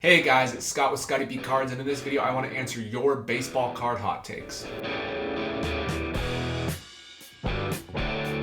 Hey guys, it's Scott with Scottie Beat Cards, and in this video I want to answer your baseball card hot takes.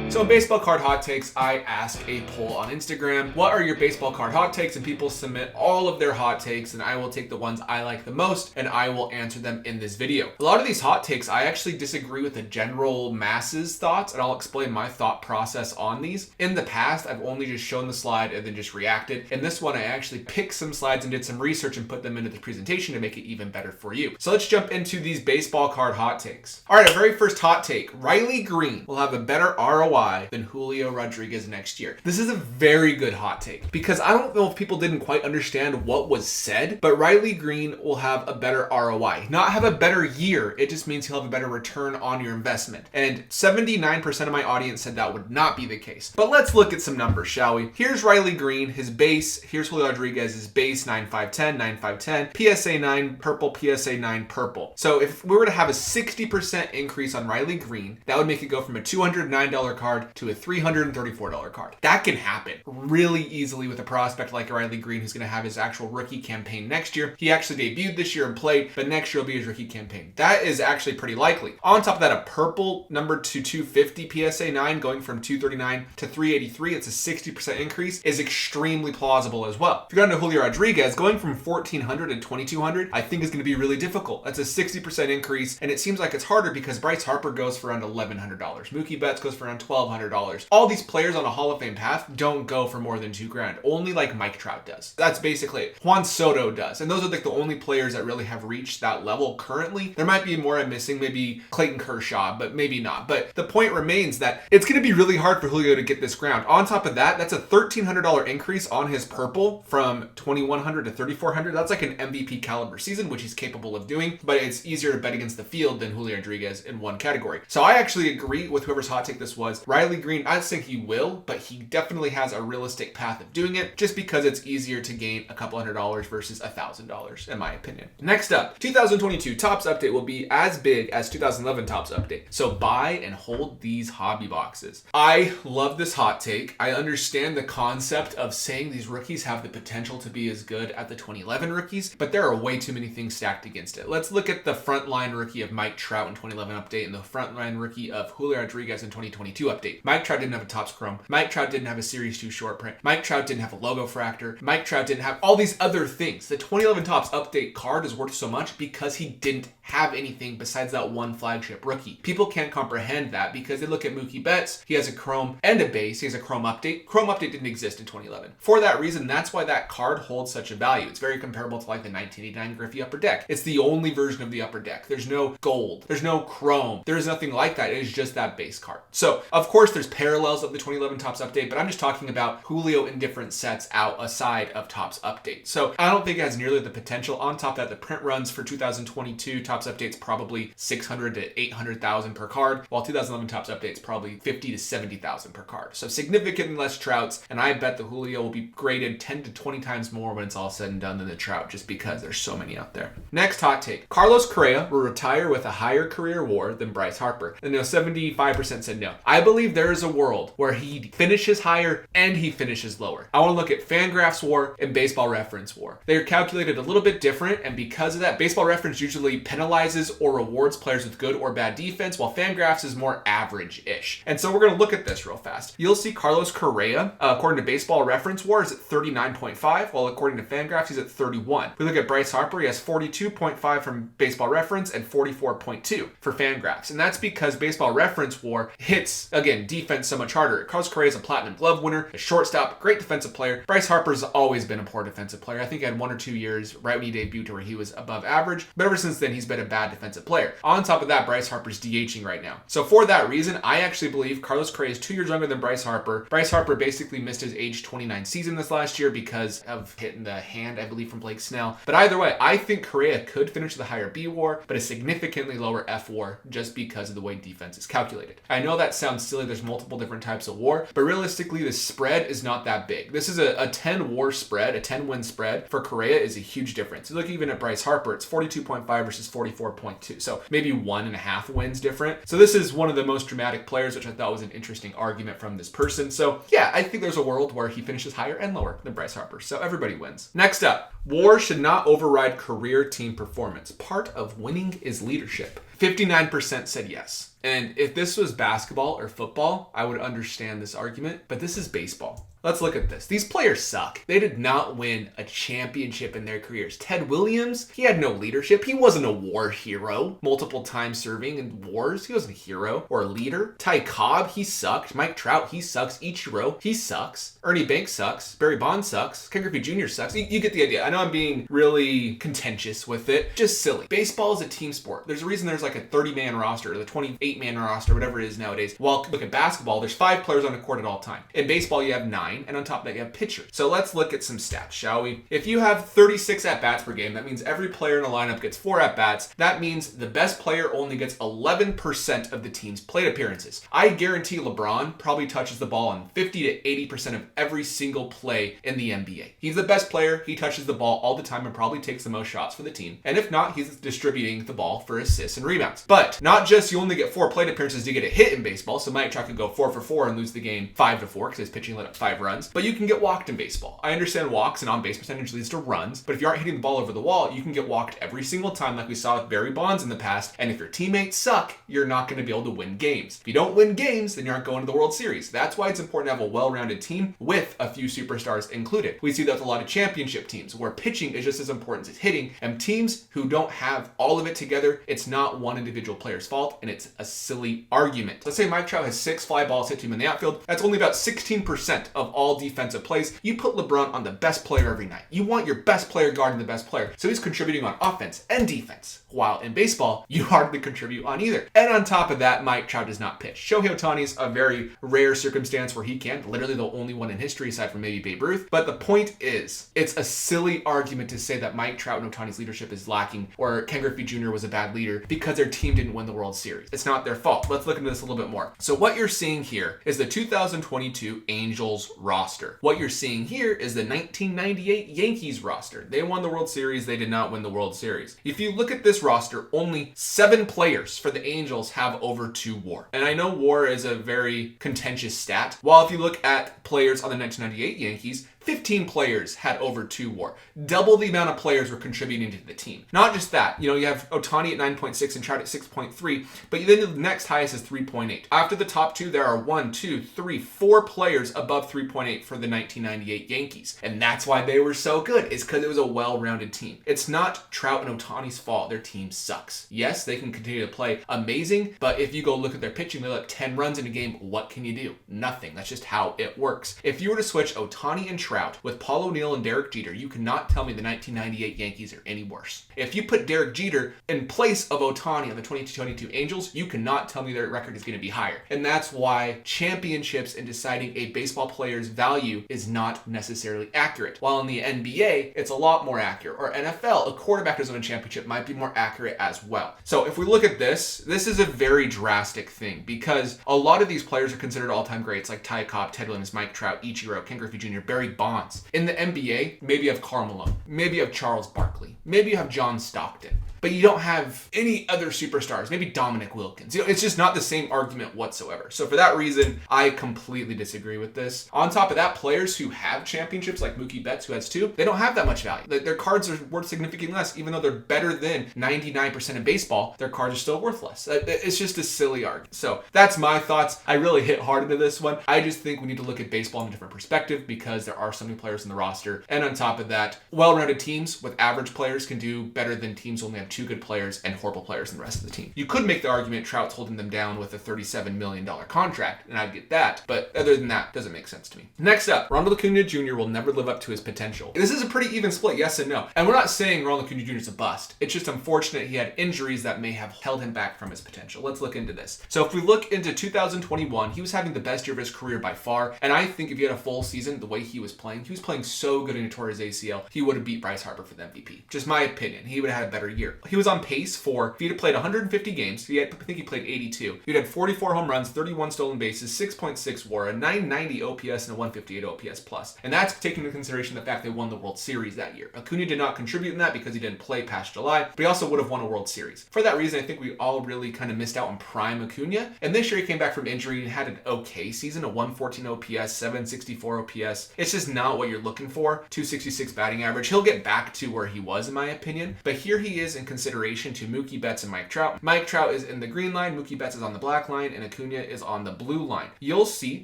So in baseball card hot takes, I ask a poll on Instagram, what are your baseball card hot takes? And people submit all of their hot takes, and I will take the ones I like the most and I will answer them in this video. A lot of these hot takes, I actually disagree with the general masses thoughts, and I'll explain my thought process on these. In the past, I've only just shown the slide and then just reacted. In this one, I actually picked some slides and did some research and put them into the presentation to make it even better for you. So let's jump into these baseball card hot takes. All right, our very first hot take, Riley Green will have a better ROI than Julio Rodriguez next year. This is a very good hot take because I don't know if people didn't quite understand what was said, but Riley Green will have a better ROI. Not have a better year, it just means he'll have a better return on your investment. And 79% of my audience said that would not be the case. But let's look at some numbers, shall we? Here's Riley Green, his base. Here's Julio Rodriguez's base, 9.510, 9.510, PSA 9 purple, PSA 9 purple. So if we were to have a 60% increase on Riley Green, that would make it go from a $209 card to a $334 card. That can happen really easily with a prospect like Riley Green, who's going to have his actual rookie campaign next year. He actually debuted this year and played, but next year will be his rookie campaign. That is actually pretty likely. On top of that, a purple number to 250 PSA 9 going from 239 to 383, it's a 60% increase, is extremely plausible as well. If you're going to Julio Rodriguez, going from 1400 to 2200, I think is going to be really difficult. That's a 60% increase, and it seems like it's harder because Bryce Harper goes for around $1,100. Mookie Betts goes for around $1,200. All these players on a Hall of Fame path don't go for more than $2,000. Only like Mike Trout does. That's basically it. Juan Soto does. And those are like the only players that really have reached that level currently. There might be more I'm missing, maybe Clayton Kershaw, but maybe not. But the point remains that it's going to be really hard for Julio to get this ground. On top of that, that's a $1,300 increase on his purple from 2,100 to 3,400. That's like an MVP caliber season, which he's capable of doing, but it's easier to bet against the field than Julio Rodriguez in one category. So I actually agree with whoever's hot take this was. Riley Green, I think he will, but he definitely has a realistic path of doing it just because it's easier to gain a couple $100 versus $1,000 in my opinion. Next up, 2022 Topps update will be as big as 2011 Topps update. So buy and hold these hobby boxes. I love this hot take. I understand the concept of saying these rookies have the potential to be as good as the 2011 rookies, but there are way too many things stacked against it. Let's look at the frontline rookie of Mike Trout in 2011 update and the frontline rookie of Julio Rodriguez in 2022 update. Mike Trout didn't have a Topps Chrome. Mike Trout didn't have a Series 2 short print. Mike Trout didn't have a logo fractor. Mike Trout didn't have all these other things. The 2011 Topps update card is worth so much because he didn't have anything besides that one flagship rookie. People can't comprehend that because they look at Mookie Betts. He has a Chrome and a base. He has a Chrome update. Chrome update didn't exist in 2011. For that reason, that's why that card holds such a value. It's very comparable to like the 1989 Griffey Upper Deck. It's the only version of the Upper Deck. There's no gold. There's no Chrome. There's nothing like that. It is just that base card. So, of course, there's parallels of the 2011 Topps update, but I'm just talking about Julio in different sets out aside of Topps update. So I don't think it has nearly the potential. On top of that, the print runs for 2022 Topps update's probably 600 to 800,000 per card, while 2011 Topps update's probably 50 to 70,000 per card. So significantly less Trouts, and I bet the Julio will be graded 10 to 20 times more when it's all said and done than the Trout, just because there's so many out there. Next hot take. Carlos Correa will retire with a higher career WAR than Bryce Harper. And 75% said no. I believe there is a world where he finishes higher and he finishes lower. I want to look at Fangraphs WAR and Baseball Reference WAR. They're calculated a little bit different, and because of that, Baseball Reference usually penalizes or rewards players with good or bad defense, while Fangraphs is more average-ish. And so we're going to look at this real fast. You'll see Carlos Correa, according to Baseball Reference WAR, is at 39.5, while according to Fangraphs, he's at 31. If we look at Bryce Harper, he has 42.5 from Baseball Reference and 44.2 for Fangraphs. And that's because Baseball Reference WAR hits, again, defense so much harder. Carlos Correa is a Platinum Glove winner, a shortstop, great defensive player. Bryce Harper's always been a poor defensive player. I think he had 1 or 2 years right when he debuted where he was above average, but ever since then, he's been a bad defensive player. On top of that, Bryce Harper's DHing right now. So for that reason, I actually believe Carlos Correa is 2 years younger than Bryce Harper. Bryce Harper basically missed his age 29 season this last year because of hitting the hand, I believe, from Blake Snell. But either way, I think Correa could finish with a higher B WAR, but a significantly lower F WAR just because of the way defense is calculated. I know that sounds silly. There's multiple different types of WAR, but realistically, the spread is not that big. This is a 10 WAR spread, a 10 win spread for Correa is a huge difference. You look even at Bryce Harper, it's 42.5 versus 40. 44.2. So maybe 1.5 wins different. So this is one of the most dramatic players, which I thought was an interesting argument from this person. So yeah, I think there's a world where he finishes higher and lower than Bryce Harper. So everybody wins. Next up, WAR should not override career team performance. Part of winning is leadership. 59% said yes. And if this was basketball or football, I would understand this argument, but this is baseball. Let's look at this. These players suck. They did not win a championship in their careers. Ted Williams, he had no leadership. He wasn't a war hero. Multiple times serving in wars. He wasn't a hero or a leader. Ty Cobb, he sucked. Mike Trout, he sucks. Ichiro, he sucks. Ernie Banks sucks. Barry Bonds sucks. Ken Griffey Jr. sucks. You get the idea. I know I'm being really contentious with it. Just silly. Baseball is a team sport. There's a reason there's like a 30-man roster or the 28-man roster, whatever it is nowadays. While look at basketball, there's 5 players on the court at all time. In baseball, you have 9. And on top of that, you have pitchers. So let's look at some stats, shall we? If you have 36 at-bats per game, that means every player in a lineup gets 4 at-bats. That means the best player only gets 11% of the team's plate appearances. I guarantee LeBron probably touches the ball on 50 to 80% of every single play in the NBA. He's the best player. He touches the ball all the time and probably takes the most shots for the team. And if not, he's distributing the ball for assists and rebounds. But not just you only get 4 plate appearances to get a hit in baseball, so Mike Trout could go 4 for 4 and lose the game 5-4 because his pitching let up 5 runs. But you can get walked in baseball. I understand walks and on-base percentage leads to runs, but if you aren't hitting the ball over the wall, you can get walked every single time like we saw with Barry Bonds in the past, and if your teammates suck, you're not going to be able to win games. If you don't win games, then you aren't going to the World Series. That's why it's important to have a well-rounded team with a few superstars included. We see that with a lot of championship teams where pitching is just as important as hitting, and teams who don't have all of it together, it's not one individual player's fault, and it's a silly argument. Let's say Mike Trout has 6 fly balls hit to him in the outfield. That's only about 16% of all defensive plays. You put LeBron on the best player every night. You want your best player guarding the best player. So he's contributing on offense and defense. While in baseball, you hardly contribute on either. And on top of that, Mike Trout does not pitch. Shohei Ohtani's a very rare circumstance where he can. Literally the only one in history aside from maybe Babe Ruth. But the point is, it's a silly argument to say that Mike Trout and Ohtani's leadership is lacking or Ken Griffey Jr. was a bad leader because their team didn't win the World Series. It's not their fault. Let's look into this a little bit more. So what you're seeing here is the 2022 Angels roster. What you're seeing here is the 1998 Yankees roster. They won the World Series. They did not win the World Series. If you look at this roster, only 7 players for the Angels have over 2 WAR. And I know WAR is a very contentious stat. While if you look at players on the 1998 Yankees, 15 players had over 2 WAR. Double the amount of players were contributing to the team. Not just that, you have Ohtani at 9.6 and Trout at 6.3, but then the next highest is 3.8. After the top 2, there are 4 players above 3.8 for the 1998 Yankees. And that's why they were so good, is because it was a well-rounded team. It's not Trout and Ohtani's fault their team sucks. Yes, they can continue to play amazing, but if you go look at their pitching, they let 10 runs in a game. What can you do? Nothing. That's just how it works. If you were to switch Ohtani and Trout with Paul O'Neill and Derek Jeter, you cannot tell me the 1998 Yankees are any worse. If you put Derek Jeter in place of Ohtani on the 2022 Angels, you cannot tell me their record is going to be higher. And that's why championships and deciding a baseball player's value is not necessarily accurate. While in the NBA, it's a lot more accurate. Or NFL, a quarterback who's won a championship might be more accurate as well. So if we look at this is a very drastic thing because a lot of these players are considered all-time greats like Ty Cobb, Ted Williams, Mike Trout, Ichiro, Ken Griffey Jr., Barry Bonds. In the NBA, maybe you have Karl Malone, maybe you have Charles Barkley, maybe you have John Stockton, but you don't have any other superstars, maybe Dominic Wilkins. It's just not the same argument whatsoever. So for that reason, I completely disagree with this. On top of that, players who have championships like Mookie Betts, who has 2, they don't have that much value. Their cards are worth significantly less, even though they're better than 99% of baseball, their cards are still worth less. It's just a silly argument. So that's my thoughts. I really hit hard into this one. I just think we need to look at baseball in a different perspective because there are so many players in the roster. And on top of that, well-rounded teams with average players can do better than teams who only have 2 good players and horrible players in the rest of the team. You could make the argument Trout's holding them down with a $37 million contract, and I'd get that, but other than that, doesn't make sense to me. Next up, Ronald Acuna Jr. will never live up to his potential. This is a pretty even split, yes and no. And we're not saying Ronald Acuna Jr. is a bust. It's just unfortunate he had injuries that may have held him back from his potential. Let's look into this. So if we look into 2021, he was having the best year of his career by far, and I think if he had a full season, the way he was playing so good in a tore his ACL, he would have beat Bryce Harper for the MVP. Just my opinion. He would have had a better year. year. He was on pace for, if he'd have played 150 games, I think he played 82. He'd had 44 home runs, 31 stolen bases, 6.6 WAR, a 990 OPS, and a 158 OPS plus. And that's taking into consideration the fact they won the World Series that year. Acuna did not contribute in that because he didn't play past July, but he also would have won a World Series. For that reason, I think we all really kind of missed out on prime Acuna. And this year he came back from injury and had an okay season, a 114 OPS, 764 OPS. It's just not what you're looking for. 266 batting average. He'll get back to where he was, in my opinion. But here he is in consideration to Mookie Betts and Mike Trout. Mike Trout is in the green line, Mookie Betts is on the black line, and Acuna is on the blue line. You'll see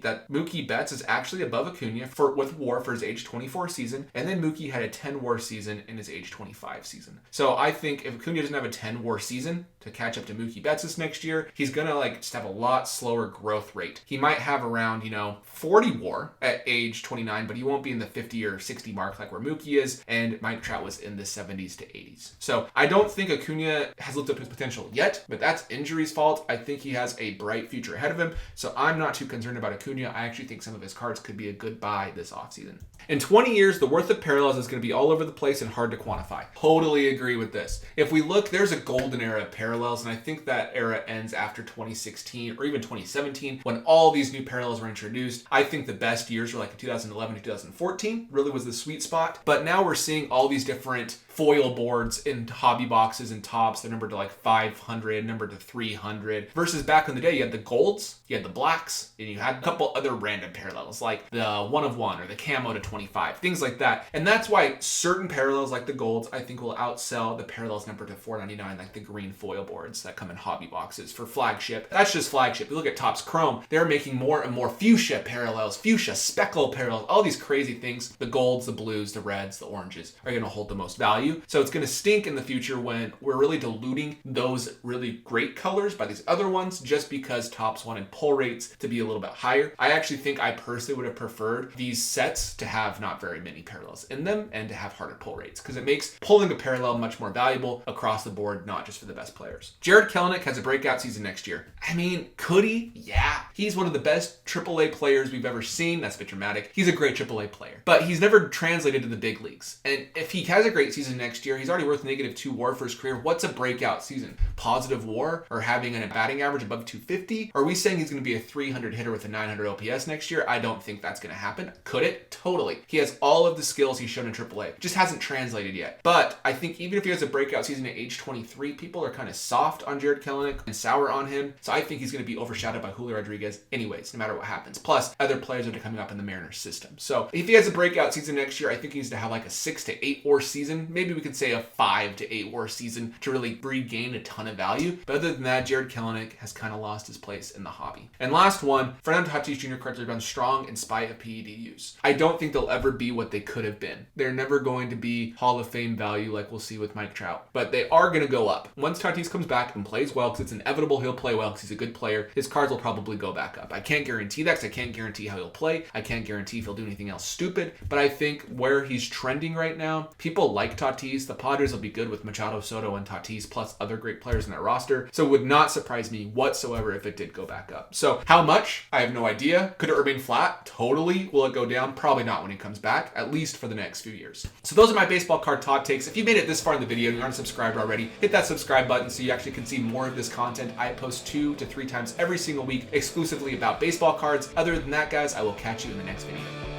that Mookie Betts is actually above Acuna with WAR for his age 24 season, and then Mookie had a 10 WAR season in his age 25 season. So I think if Acuna doesn't have a 10 WAR season to catch up to Mookie Betts this next year, he's gonna just have a lot slower growth rate. He might have around 40 WAR at age 29, but he won't be in the 50 or 60 mark like where Mookie is, and Mike Trout was in the 70s to 80s. So I don't think Acuna has lived up to his potential yet, but that's injury's fault. I think he has a bright future ahead of him, so I'm not too concerned about Acuna. I actually think some of his cards could be a good buy this offseason. In 20 years, the worth of parallels is going to be all over the place and hard to quantify. Totally agree with this. If we look, there's a golden era of parallels, and I think that era ends after 2016 or even 2017 when all these new parallels were introduced. I think the best years were like 2011 to 2014 really was the sweet spot, but now we're seeing all these different foil boards in hobby boxes and tops. They're numbered to like 500, numbered to 300, versus back in the day you had the golds, you had the blacks, and you had a couple other random parallels like the 1 of 1 or the camo to 25, things like that. And that's why certain parallels like the golds I think will outsell the parallels numbered to 499 like the green foil boards that come in hobby boxes for flagship. That's just flagship. You look at Topps Chrome, they're making more and more fuchsia parallels, fuchsia speckle parallels, all these crazy things. The golds, the blues, the reds, the oranges are going to hold the most value. So it's going to stink in the future when we're really diluting those really great colors by these other ones just because Topps wanted pull rates to be a little bit higher. I actually think I personally would have preferred these sets to have not very many parallels in them and to have harder pull rates because it makes pulling a parallel much more valuable across the board, not just for the best players. Jarred Kelenic has a breakout season next year. I mean, could he? Yeah. He's one of the best AAA players we've ever seen. That's a bit dramatic. He's a great AAA player, but he's never translated to the big leagues. And if he has a great season next year, he's already worth -2 WAR for his career. What's a breakout season? Positive WAR or having a batting average above 250? Are we saying he's going to be a 300 hitter with a 900 OPS next year? I don't think that's going to happen. Could it? Totally. He has all of the skills he's shown in AAA. Just hasn't translated yet. But I think even if he has a breakout season at age 23, people are kind of soft on Jarred Kelenic and sour on him. So I think he's going to be overshadowed by Julio Rodriguez anyways, no matter what happens. Plus, other players are coming up in the Mariners system. So if he has a breakout season next year, I think he needs to have like a 6 to 8 WAR season. Maybe we could say a 5 to 8 WAR season to really regain a ton of value. But other than that, Jarred Kelenic has kind of lost his place in the hobby. And last one, Ronald Acuna Jr. cards are done strong in spite of PED use. I don't think they'll ever be what they could have been. They're never going to be Hall of Fame value like we'll see with Mike Trout. But they are going to go up. Once Tatis comes back and plays well, because it's inevitable he'll play well because he's a good player, his cards will probably go back up. I can't guarantee that because I can't guarantee how he'll play. I can't guarantee if he'll do anything else stupid. But I think where he's trending right now, people like Tatis. The Padres will be good with Machado, Soto, and Tatis, plus other great players in that roster. So it would not surprise me whatsoever if it did go back up. So how much? I have no idea. Could it remain flat? Totally. Will it go down? Probably not when he comes back, at least for the next few years. So those are my baseball card hot takes. If you made it this far in the video and you aren't subscribed already, hit that subscribe button so you actually can see more of this content. I post 2 to 3 times every single week exclusively about baseball cards. Other than that, guys, I will catch you in the next video.